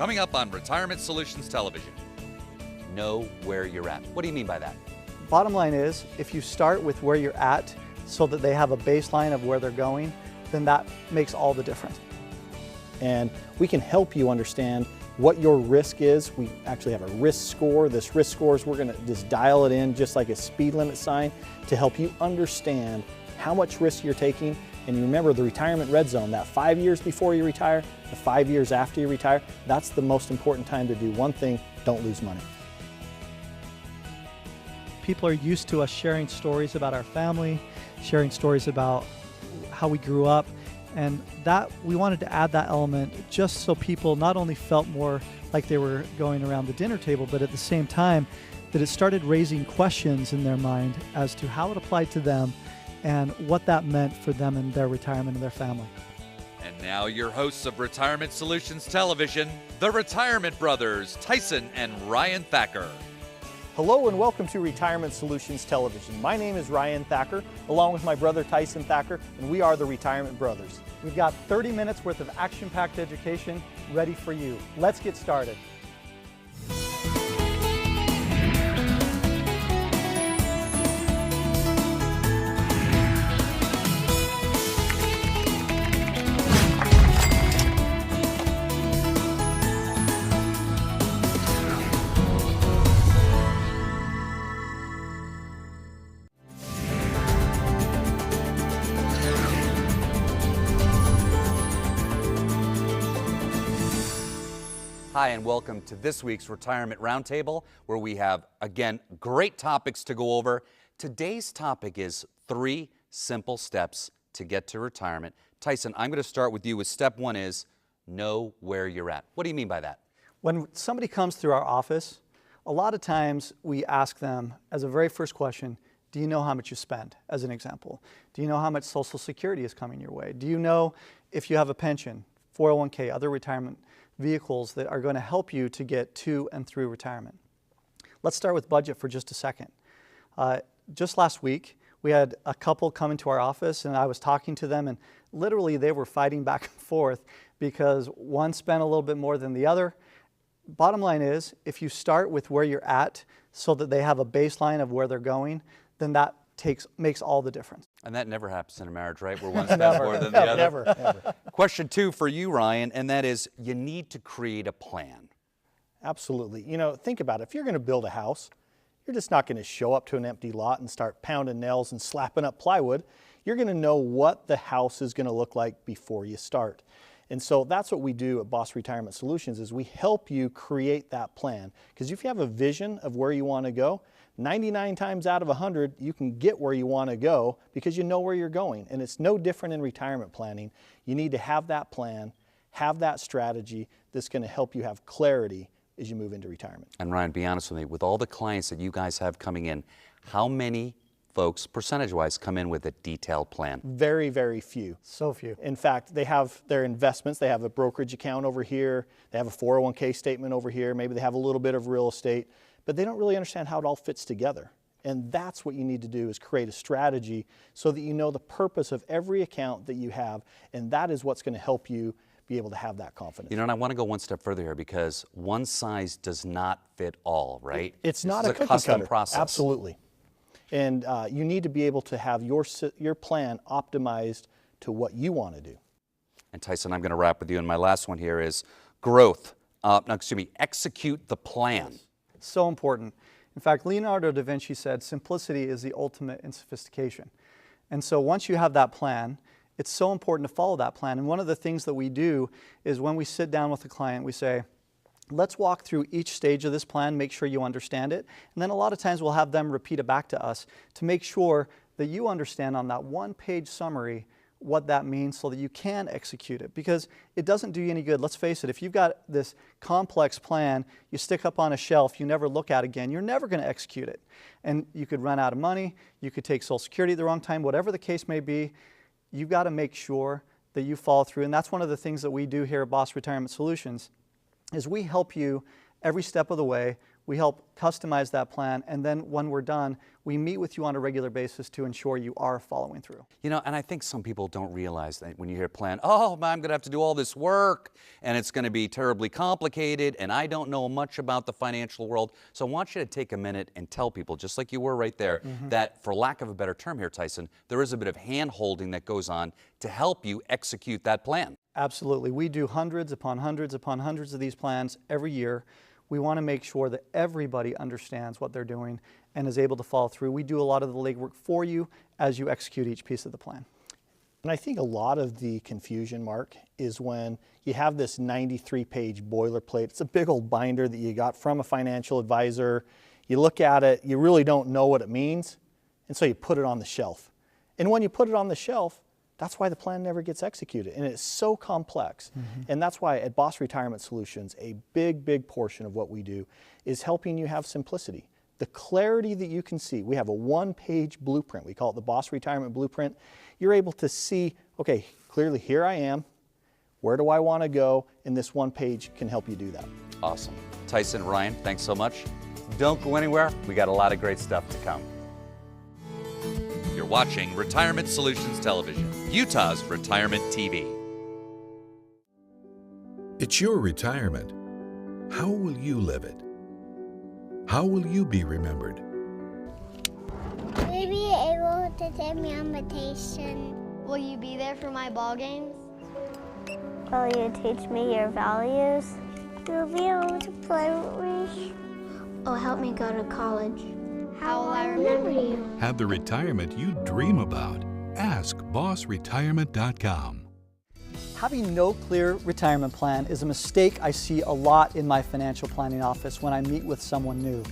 Coming up on Retirement Solutions Television. Know where you're at. What do you mean by that? Bottom line is, if you start with where you're at so that they have a baseline of where they're going, then that makes all the difference. And we can help you understand what your risk is. We actually have a risk score. This risk score is, we're going to just dial it in just like a speed limit sign to help you understand how much risk you're taking. And you remember the retirement red zone, that 5 years before you retire, the 5 years after you retire, that's the most important time to do one thing: don't lose money. People are used to us sharing stories about our family, sharing stories about how we grew up, and that we wanted to add that element just so people not only felt more like they were going around the dinner table, but at the same time that it started raising questions in their mind as to how it applied to them and what that meant for them and their retirement and their family. And now your hosts of Retirement Solutions Television, the Retirement Brothers, Tyson and Ryan Thacker. Hello and welcome to Retirement Solutions Television. My name is Ryan Thacker, along with my brother Tyson Thacker, and we are the Retirement Brothers. We've got 30 minutes worth of action-packed education ready for you. Let's get started. Hi, and welcome to this week's Retirement Roundtable, where we have, again, great topics to go over. Today's topic is 3 simple steps to get to retirement. Tyson, I'm going to start with you with step 1 is know where you're at. What do you mean by that? When somebody comes through our office, a lot of times we ask them as a very first question, do you know how much you spend, as an example? Do you know how much Social Security is coming your way? Do you know if you have a pension, 401k, other retirement vehicles that are going to help you to get to and through retirement? Let's start with budget for just a second. Just last week, we had a couple come into our office and I was talking to them, and literally they were fighting back and forth because one spent a little bit more than the other. Bottom line is, if you start with where you're at so that they have a baseline of where they're going, then that makes all the difference. And that never happens in a marriage, right? Where one spends more than the other. Never. Question 2 for you, Ryan, and that is you need to create a plan. Absolutely. You know, think about it. If you're going to build a house, you're just not going to show up to an empty lot and start pounding nails and slapping up plywood. You're going to know what the house is going to look like before you start. And so that's what we do at Boss Retirement Solutions, is we help you create that plan. Because if you have a vision of where you want to go, 99 times out of 100, you can get where you want to go because you know where you're going. And it's no different in retirement planning. You need to have that plan, have that strategy that's going to help you have clarity as you move into retirement. And Ryan, be honest with me, with all the clients that you guys have coming in, how many folks, percentage-wise, come in with a detailed plan? Very, very few. So few. In fact, they have their investments. They have a brokerage account over here. They have a 401k statement over here. Maybe they have a little bit of real estate, but they don't really understand how it all fits together. And that's what you need to do, is create a strategy so that you know the purpose of every account that you have, and that is what's going to help you be able to have that confidence. You know, and I want to go one step further here, because one size does not fit all, right? It's not a custom process. Absolutely. And you need to be able to have your plan optimized to what you want to do. And Tyson, I'm going to wrap with you, and my last one here is growth. Execute the plan. So important. In fact, Leonardo da Vinci said simplicity is the ultimate in sophistication. And so once you have that plan, it's so important to follow that plan. And one of the things that we do is when we sit down with a client, we say, let's walk through each stage of this plan, make sure you understand it. And then a lot of times we'll have them repeat it back to us to make sure that you understand on that one-page summary what that means so that you can execute it. Because it doesn't do you any good. Let's face it, if you've got this complex plan you stick up on a shelf, you never look at again, you're never going to execute it. And you could run out of money, you could take Social Security at the wrong time, whatever the case may be, you've got to make sure that you follow through. And that's one of the things that we do here at Boss Retirement Solutions, is we help you every step of the way We help customize that plan, and then when we're done, we meet with you on a regular basis to ensure you are following through. You know, and I think some people don't realize that when you hear plan, oh, I'm going to have to do all this work, and it's going to be terribly complicated, and I don't know much about the financial world. So I want you to take a minute and tell people, just like you were right there, that for lack of a better term here, Tyson, there is a bit of hand-holding that goes on to help you execute that plan. Absolutely. We do hundreds upon hundreds upon hundreds of these plans every year. We want to make sure that everybody understands what they're doing and is able to follow through. We do a lot of the legwork for you as you execute each piece of the plan. And I think a lot of the confusion, Mark, is when you have this 93-page boilerplate. It's a big old binder that you got from a financial advisor. You look at it, you really don't know what it means, and so you put it on the shelf. And when you put it on the shelf, that's why the plan never gets executed, and it's so complex. And that's why at Boss Retirement Solutions, a big portion of what we do is helping you have simplicity. The clarity that you can see. We have a one-page blueprint. We call it the Boss Retirement Blueprint. You're able to see, okay, clearly here I am. Where do I want to go? And this one page can help you do that. Awesome. Tyson, Ryan, thanks so much. Don't go anywhere. We got a lot of great stuff to come. You're watching Retirement Solutions Television, Utah's Retirement TV. It's your retirement. How will you live it? How will you be remembered? Will you be able to take me on vacation? Will you be there for my ball games? Will you teach me your values? You'll be able to play with me. Oh, help me go to college. How will I remember you? Have the retirement you dream about. Ask bossretirement.com. Having no clear retirement plan is a mistake I see a lot in my financial planning office when I meet with someone new.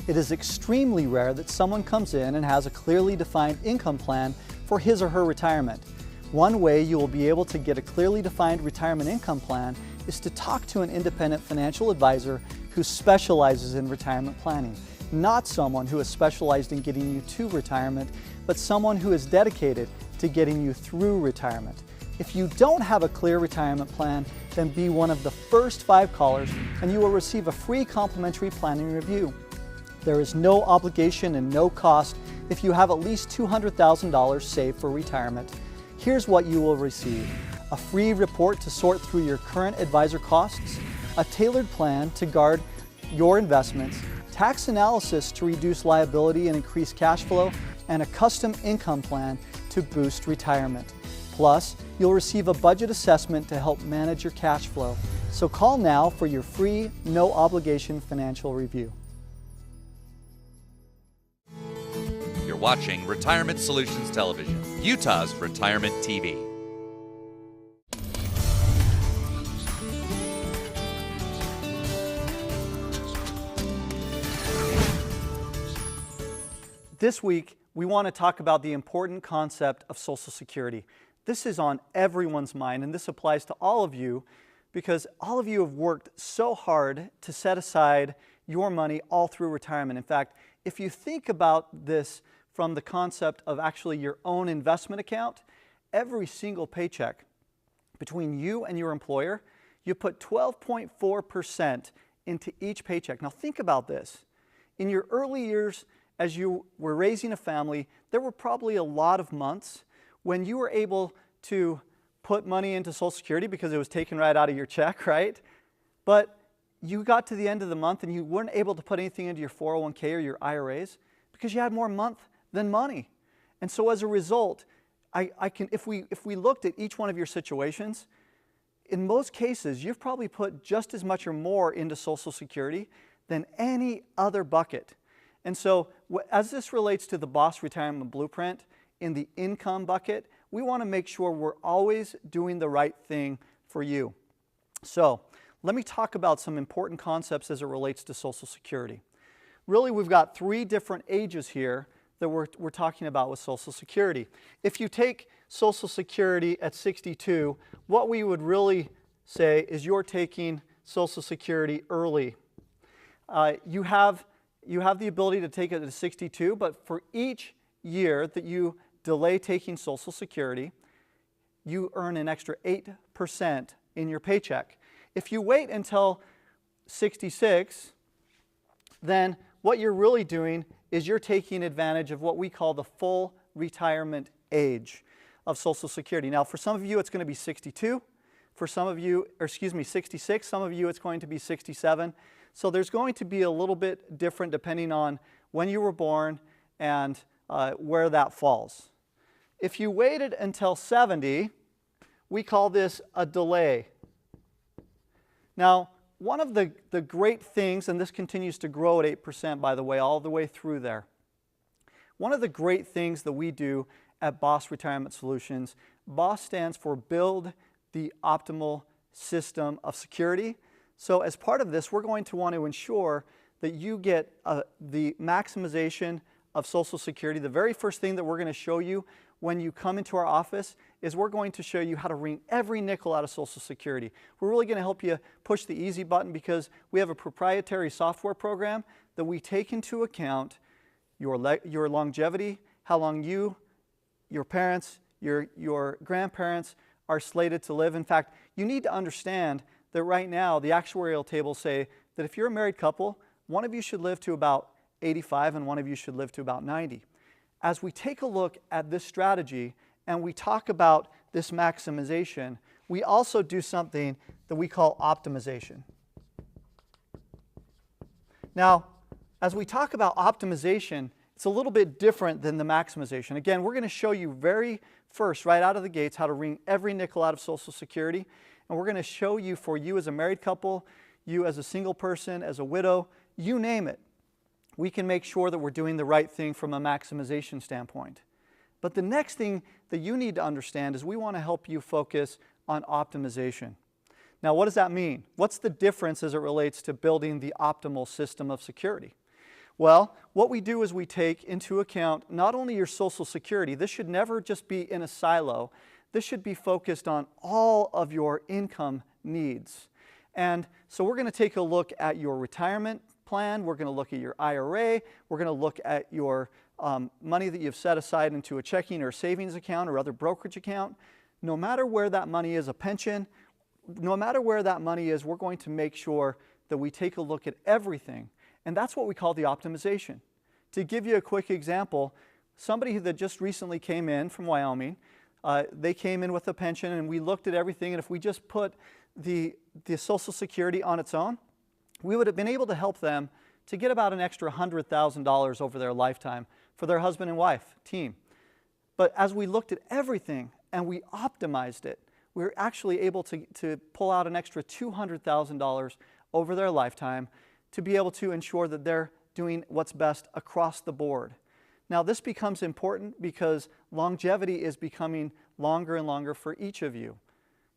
It is extremely rare that someone comes in and has a clearly defined income plan for his or her retirement. One way you will be able to get a clearly defined retirement income plan is to talk to an independent financial advisor who specializes in retirement planning. Not someone who is specialized in getting you to retirement, but someone who is dedicated to getting you through retirement. If you don't have a clear retirement plan, then be one of the first 5 callers and you will receive a free complimentary planning review. There is no obligation and no cost if you have at least $200,000 saved for retirement. Here's what you will receive: a free report to sort through your current advisor costs, a tailored plan to guard your investments, tax analysis to reduce liability and increase cash flow, and a custom income plan to boost retirement. Plus, you'll receive a budget assessment to help manage your cash flow. So call now for your free, no obligation financial review. You're watching Retirement Solutions Television, Utah's Retirement TV. This week, we want to talk about the important concept of Social Security. This is on everyone's mind, and this applies to all of you because all of you have worked so hard to set aside your money all through retirement. In fact, if you think about this from the concept of actually your own investment account, every single paycheck between you and your employer, you put 12.4% into each paycheck. Now think about this. In your early years, as you were raising a family, there were probably a lot of months when you were able to put money into Social Security because it was taken right out of your check, right? But you got to the end of the month and you weren't able to put anything into your 401k or your IRAs because you had more month than money. And so as a result, if we looked at each one of your situations, in most cases, you've probably put just as much or more into Social Security than any other bucket. And so as this relates to the Boss Retirement Blueprint, in the income bucket, we want to make sure we're always doing the right thing for you. So let me talk about some important concepts as it relates to Social Security. Really, we've got 3 different ages here that we're talking about with Social Security. If you take Social Security at 62, what we would really say is you're taking Social Security early. You have the ability to take it at 62, but for each year that you delay taking Social Security, you earn an extra 8% in your paycheck. If you wait until 66, then what you're really doing is you're taking advantage of what we call the full retirement age of Social Security. Now, for some of you, it's going to be 62. For some of you, or excuse me, 66. Some of you, it's going to be 67. So there's going to be a little bit different depending on when you were born and where that falls. If you waited until 70, we call this a delay. Now, one of the great things, and this continues to grow at 8%, by the way, all the way through there. One of the great things that we do at BOSS Retirement Solutions, BOSS stands for Build the Optimal System of Security. So as part of this, we're going to want to ensure that you get the maximization of Social Security. The very first thing that we're going to show you when you come into our office is we're going to show you how to wring every nickel out of Social Security. We're really going to help you push the easy button because we have a proprietary software program that we take into account your longevity, how long you, your parents, your grandparents are slated to live. In fact, you need to understand that right now the actuarial tables say that if you're a married couple, one of you should live to about 85 and one of you should live to about 90. As we take a look at this strategy and we talk about this maximization, we also do something that we call optimization. Now, as we talk about optimization, it's a little bit different than the maximization. Again, we're going to show you very first, right out of the gates, how to wring every nickel out of Social Security. And we're going to show you, for you as a married couple, you as a single person, as a widow, you name it. We can make sure that we're doing the right thing from a maximization standpoint. But the next thing that you need to understand is we want to help you focus on optimization. Now, what does that mean? What's the difference as it relates to building the optimal system of security? Well, what we do is we take into account not only your Social Security, this should never just be in a silo, this should be focused on all of your income needs. And so we're going to take a look at your retirement plan, we're going to look at your IRA, we're going to look at your money that you've set aside into a checking or savings account or other brokerage account. No matter where that money is, a pension, no matter where that money is, we're going to make sure that we take a look at everything. And that's what we call the optimization. To give you a quick example, somebody that just recently came in from Wyoming, they came in with a pension and we looked at everything, and if we just put the Social Security on its own, we would have been able to help them to get about an extra $100,000 over their lifetime for their husband and wife team. But as we looked at everything and we optimized it, we were actually able to pull out an extra $200,000 over their lifetime to be able to ensure that they're doing what's best across the board. Now, this becomes important because longevity is becoming longer and longer for each of you.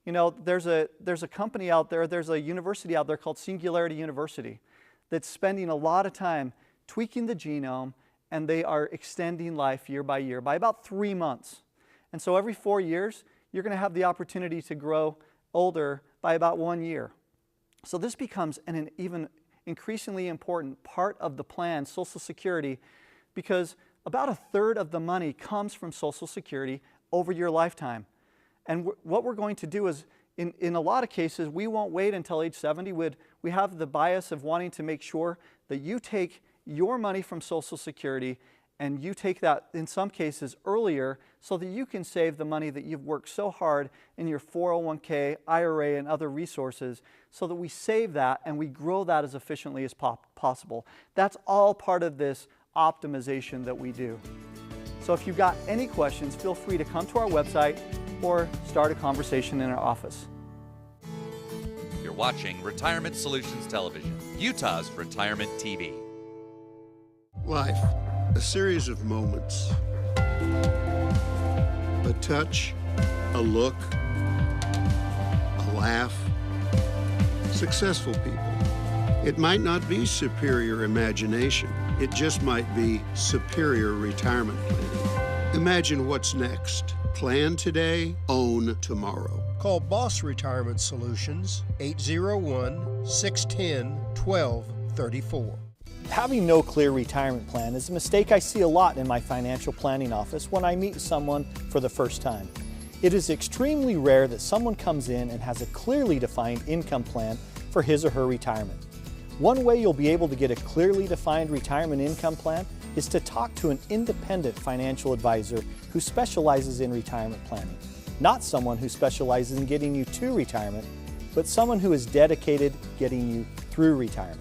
You know, there's a company out there, there's a university out there called Singularity University that's spending a lot of time tweaking the genome, and they are extending life year by year by about 3 months. And so every 4 years, you're going to have the opportunity to grow older by about 1 year. So this becomes an even increasingly important part of the plan, Social Security, because about 1/3 of the money comes from Social Security over your lifetime. And what we're going to do is, in a lot of cases, we won't wait until age 70. We have the bias of wanting to make sure that you take your money from Social Security and you take that, in some cases, earlier so that you can save the money that you've worked so hard in your 401k, IRA, and other resources, so that we save that and we grow that as efficiently as possible. That's all part of this optimization that we do. So if you've got any questions, feel free to come to our website or start a conversation in our office. You're watching Retirement Solutions Television, Utah's Retirement TV. Life, a series of moments. A touch, a look, a laugh. Successful people. It might not be superior imagination. It just might be superior retirement planning. Imagine what's next. Plan today, own tomorrow. Call BOSS Retirement Solutions, 801-610-1234. Having no clear retirement plan is a mistake I see a lot in my financial planning office when I meet someone for the first time. It is extremely rare that someone comes in and has a clearly defined income plan for his or her retirement. One way you'll be able to get a clearly defined retirement income plan is to talk to an independent financial advisor who specializes in retirement planning. Not someone who specializes in getting you to retirement, but someone who is dedicated getting you through retirement.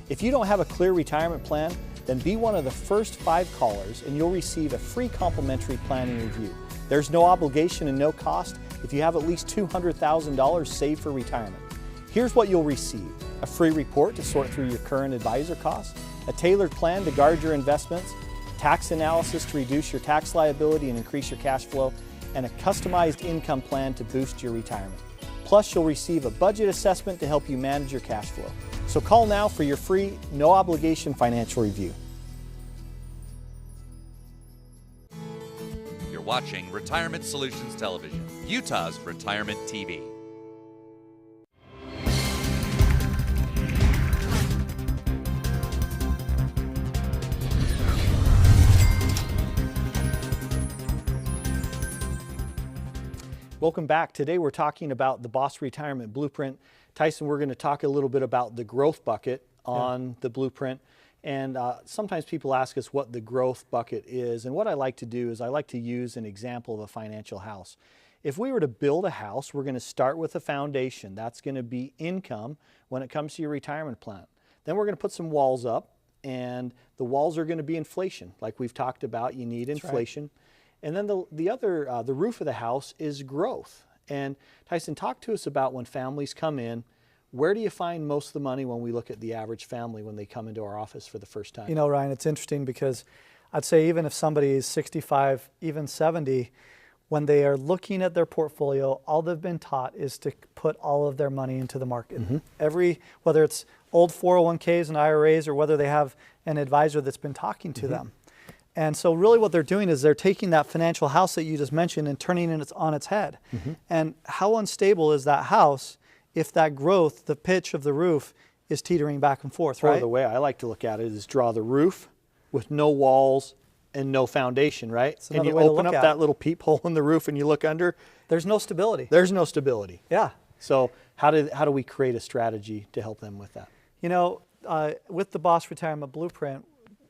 If you don't have a clear retirement plan, then be one of the first 5 callers and you'll receive a free complimentary planning review. There's no obligation and no cost if you have at least $200,000 saved for retirement. Here's what you'll receive: a free report to sort through your current advisor costs, a tailored plan to guard your investments, tax analysis to reduce your tax liability and increase your cash flow, and a customized income plan to boost your retirement. Plus, you'll receive a budget assessment to help you manage your cash flow. So call now for your free, no obligation financial review. You're watching Retirement Solutions Television, Utah's Retirement TV. Welcome back. Today we're talking about the Boss Retirement Blueprint. Tyson, we're going to talk a little bit about the growth bucket on the blueprint. And sometimes people ask us what the growth bucket is. And what I like to do is I like to use an example of a financial house. If we were to build a house, we're going to start with a foundation. That's going to be income when it comes to your retirement plan. Then we're going to put some walls up, and the walls are going to be inflation. Like we've talked about, you need inflation. Right. And then the roof of the house is growth. And Tyson, talk to us about when families come in, where do you find most of the money when we look at the average family when they come into our office for the first time? You know, Ryan, it's interesting because I'd say even if somebody is 65, even 70, when they are looking at their portfolio, all they've been taught is to put all of their money into the market. Mm-hmm. Whether it's old 401ks and IRAs or whether they have an advisor that's been talking to them. And so really what they're doing is they're taking that financial house that you just mentioned and turning it on its head. Mm-hmm. And how unstable is that house if that growth, the pitch of the roof, is teetering back and forth, right? Or the way I like to look at it is draw the roof with no walls and no foundation, right? And you open up that little peephole in the roof and you look under. There's no stability. There's no stability. Yeah. So how do we create a strategy to help them with that? You know, with the Boss Retirement Blueprint,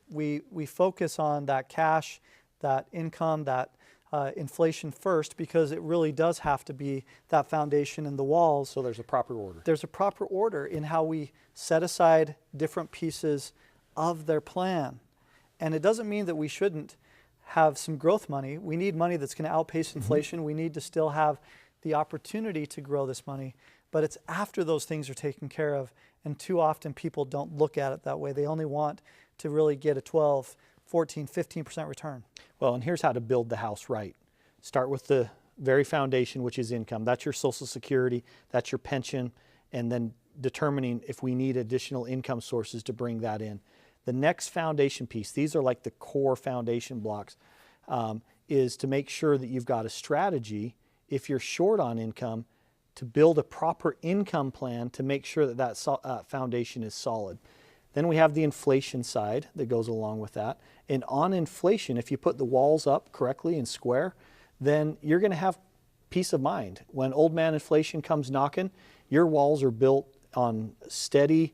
we focus on that cash, that income, that inflation first, because it really does have to be that foundation and the walls. So there's a proper order. There's a proper order in how we set aside different pieces of their plan. And it doesn't mean that we shouldn't have some growth money. We need money that's going to outpace inflation. Mm-hmm. We need to still have the opportunity to grow this money. But it's after those things are taken care of. And too often people don't look at it that way. They only want to really get a 12, 14, 15% return. Well, and here's how to build the house right. Start with the very foundation, which is income. That's your Social Security, that's your pension, and then determining if we need additional income sources to bring that in. The next foundation piece, these are like the core foundation blocks, is to make sure that you've got a strategy, if you're short on income, to build a proper income plan to make sure that that foundation is solid. Then we have the inflation side that goes along with that. And on inflation, if you put the walls up correctly and square, then you're going to have peace of mind. When old man inflation comes knocking, your walls are built on steady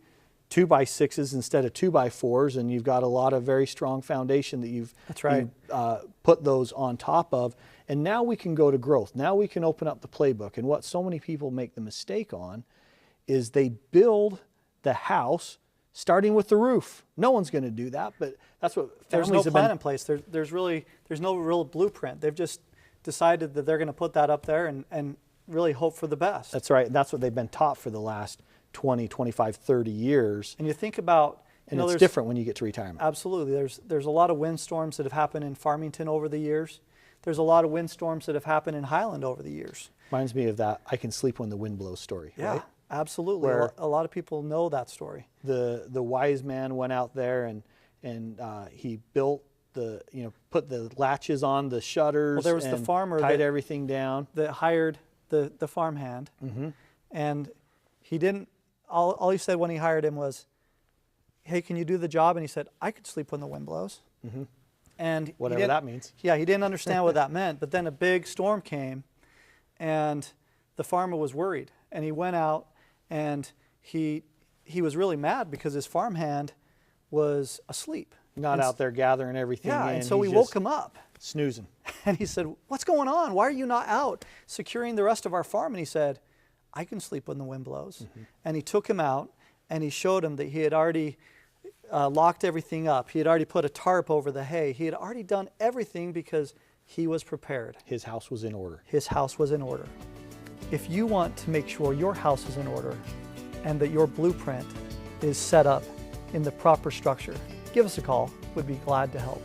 2x6s instead of 2x4s, and you've got a lot of very strong foundation that you've put those on top of. And now we can go to growth. Now we can open up the playbook. And what so many people make the mistake on is they build the house starting with the roof. No one's going to do that, but that's what families have been. There's no plan in place. There's no real blueprint. They've just decided that they're going to put that up there and really hope for the best. That's right. That's what they've been taught for the last 20, 25, 30 years. And you think about... And it's different when you get to retirement. Absolutely. There's a lot of windstorms that have happened in Farmington over the years. There's a lot of windstorms that have happened in Highland over the years. Reminds me of that I can sleep when the wind blows story, right? Absolutely. Where a lot of people know that story. The wise man went out there and he built put the latches on the shutters. Well, there was the farmer tied everything down that hired the farmhand, and he didn't. All he said when he hired him was, "Hey, can you do the job?" And he said, "I could sleep when the wind blows." And whatever that means. Yeah, he didn't understand what that meant. But then a big storm came, and the farmer was worried, and he went out and he he was really mad because his farmhand was asleep. Not out there gathering everything in. Yeah, and so we he's woke just him up. snoozing. And he said, "What's going on? Why are you not out securing the rest of our farm?" And he said, "I can sleep when the wind blows." And he took him out and he showed him that he had already locked everything up. He had already put a tarp over the hay. He had already done everything because he was prepared. His house was in order. His house was in order. If you want to make sure your house is in order and that your blueprint is set up in the proper structure, give us a call. We'd be glad to help.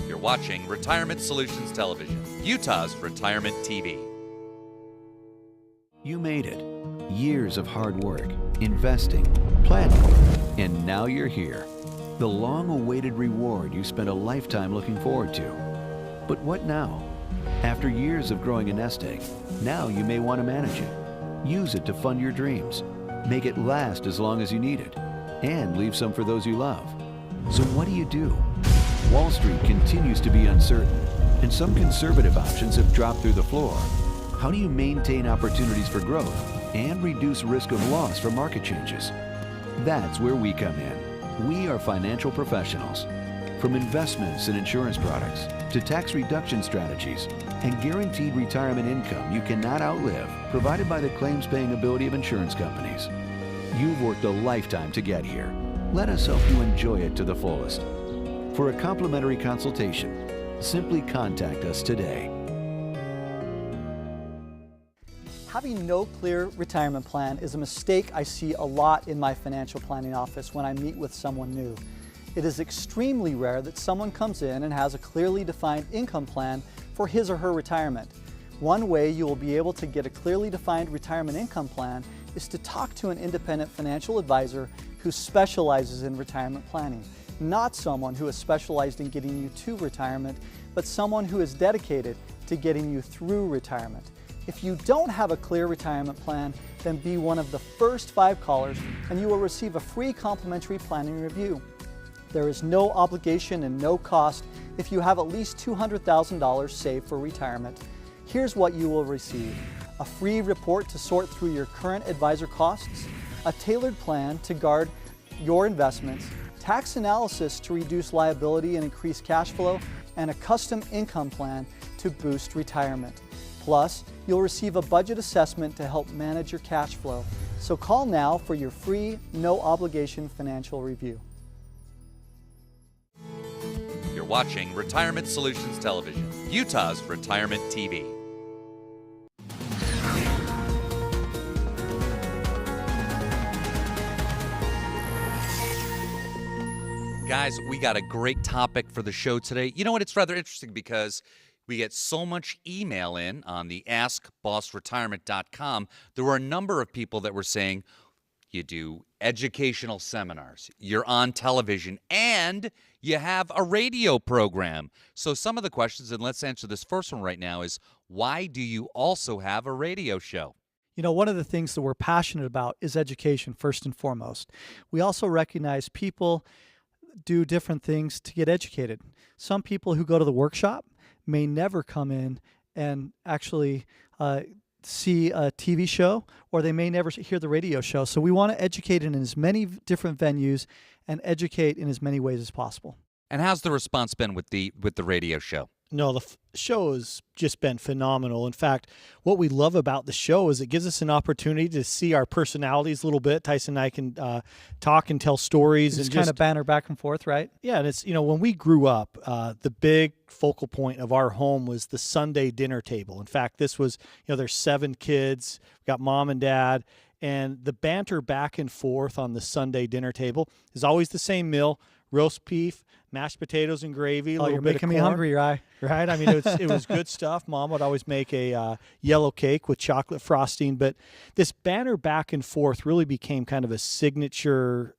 You're watching Retirement Solutions Television, Utah's Retirement TV. You made it. Years of hard work, investing, planning, and now you're here. The long-awaited reward you spent a lifetime looking forward to. But what now? After years of growing a nest egg, now you may want to manage it. Use it to fund your dreams. Make it last as long as you need it. And leave some for those you love. So what do? Wall Street continues to be uncertain, and some conservative options have dropped through the floor. How do you maintain opportunities for growth and reduce risk of loss from market changes? That's where we come in. We are financial professionals. From investments and insurance products to tax reduction strategies and guaranteed retirement income you cannot outlive, provided by the claims-paying ability of insurance companies. You've worked a lifetime to get here. Let us help you enjoy it to the fullest. For a complimentary consultation, simply contact us today. Having no clear retirement plan is a mistake I see a lot in my financial planning office when I meet with someone new. It is extremely rare that someone comes in and has a clearly defined income plan for his or her retirement. One way you will be able to get a clearly defined retirement income plan is to talk to an independent financial advisor who specializes in retirement planning. Not someone who is specialized in getting you to retirement, but someone who is dedicated to getting you through retirement. If you don't have a clear retirement plan, then be one of the first 5 callers and you will receive a free complimentary planning review. There is no obligation and no cost if you have at least $200,000 saved for retirement. Here's what you will receive: a free report to sort through your current advisor costs, a tailored plan to guard your investments, tax analysis to reduce liability and increase cash flow, and a custom income plan to boost retirement. Plus, you'll receive a budget assessment to help manage your cash flow. So call now for your free, no obligation financial review. You're watching Retirement Solutions Television, Utah's Retirement TV. Guys, we got a great topic for the show today. You know what? It's rather interesting because we get so much email in on the AskBossRetirement.com. There were a number of people that were saying, you do educational seminars, you're on television, and you have a radio program. So some of the questions, and let's answer this first one right now, is why do you also have a radio show? You know, one of the things that we're passionate about is education, first and foremost. We also recognize people do different things to get educated. Some people who go to the workshop may never come in and actually see a TV show, or they may never hear the radio show. So we want to educate in as many different venues and educate in as many ways as possible. And how's the response been with the radio show? No, the show has just been phenomenal. In fact, what we love about the show is it gives us an opportunity to see our personalities a little bit. Tyson and I can talk and tell stories. Just and kind of banter back and forth, right? Yeah, and it's, you know, when we grew up, the big focal point of our home was the Sunday dinner table. In fact, this was, you know, there's 7 kids, we got mom and dad, and the banter back and forth on the Sunday dinner table is always the same meal: roast beef, mashed potatoes and gravy. Oh, you're making me hungry, Rye. Right? I mean, it was good stuff. Mom would always make a yellow cake with chocolate frosting. But this banter back and forth really became kind of a signature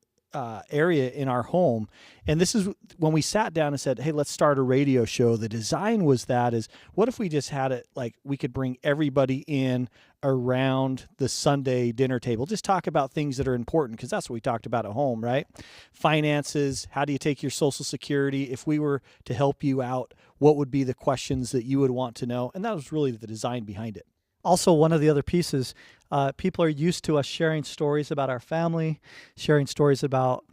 area in our home. And this is when we sat down and said, hey, let's start a radio show. The design was what if we just had it like we could bring everybody in around the Sunday dinner table, just talk about things that are important, because that's what we talked about at home, right? Finances, how do you take your Social Security? If we were to help you out, what would be the questions that you would want to know? And that was really the design behind it. Also, one of the other pieces, people are used to us sharing stories about our family, sharing stories about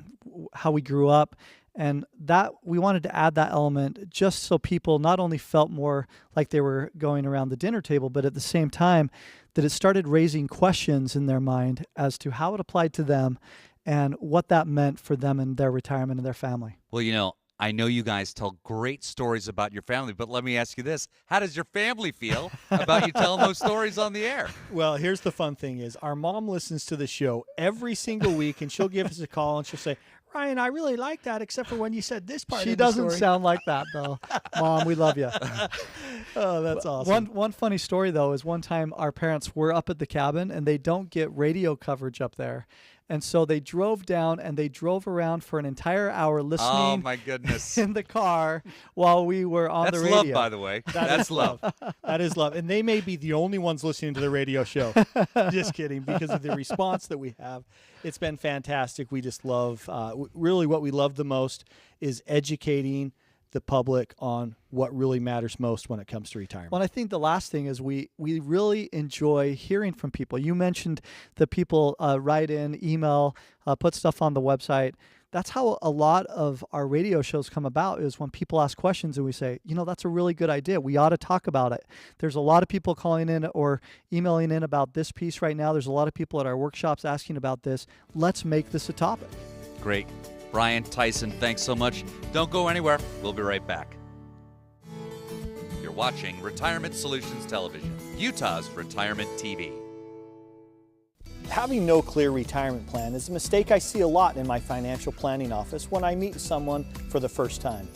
how we grew up, and that we wanted to add that element just so people not only felt more like they were going around the dinner table, but at the same time that it started raising questions in their mind as to how it applied to them and what that meant for them and their retirement and their family. Well, you know, I know you guys tell great stories about your family, but let me ask you this. How does your family feel about you telling those stories on the air? Well, here's the fun thing is our mom listens to the show every single week, and she'll give us a call, and she'll say, Ryan, I really like that, except for when you said this part of the story. She doesn't sound like that, though. Mom, we love you. Oh, that's awesome. One funny story, though, is one time our parents were up at the cabin, and they don't get radio coverage up there. And so they drove down and they drove around for an entire hour listening Oh, my goodness. in the car while we were on That's the radio. love, by the way. That's love. That is love. And they may be the only ones listening to the radio show. Just kidding, because of the response that we have. It's been fantastic. We just love, really what we love the most is educating the public on what really matters most when it comes to retirement. Well, I think the last thing is we really enjoy hearing from people. You mentioned that people write in, email, put stuff on the website. That's how a lot of our radio shows come about, is when people ask questions and we say, you know, that's a really good idea. We ought to talk about it. There's a lot of people calling in or emailing in about this piece right now. There's a lot of people at our workshops asking about this. Let's make this a topic. Great. Brian, Tyson, thanks so much. Don't go anywhere. We'll be right back. You're watching Retirement Solutions Television, Utah's Retirement TV. Having no clear retirement plan is a mistake I see a lot in my financial planning office when I meet someone for the first time.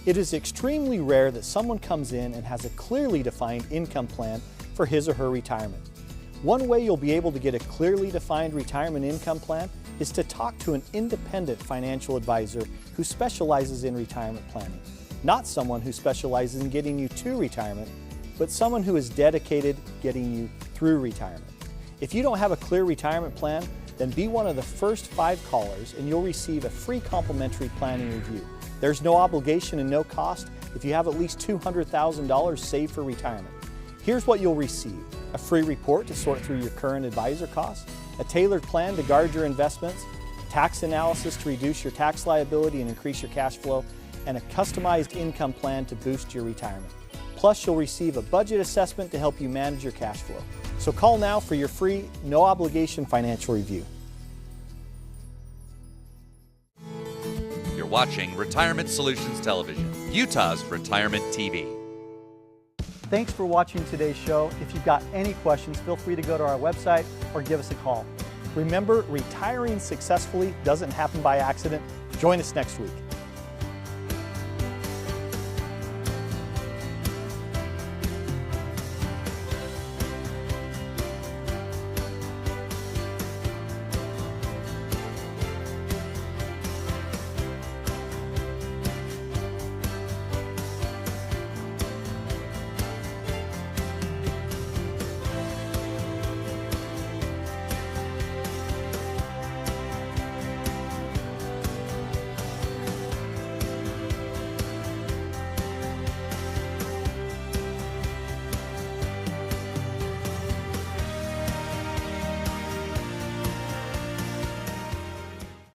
It is extremely rare that someone comes in and has a clearly defined income plan for his or her retirement. One way you'll be able to get a clearly defined retirement income plan is to talk to an independent financial advisor who specializes in retirement planning. Not someone who specializes in getting you to retirement, but someone who is dedicated getting you through retirement. If you don't have a clear retirement plan, then be one of the first 5 callers and you'll receive a free complimentary planning review. There's no obligation and no cost if you have at least $200,000 saved for retirement. Here's what you'll receive: a free report to sort through your current advisor costs, a tailored plan to guard your investments, tax analysis to reduce your tax liability and increase your cash flow, and a customized income plan to boost your retirement. Plus, you'll receive a budget assessment to help you manage your cash flow. So call now for your free, no obligation financial review. You're watching Retirement Solutions Television, Utah's Retirement TV. Thanks for watching today's show. If you've got any questions, feel free to go to our website or give us a call. Remember, retiring successfully doesn't happen by accident. Join us next week.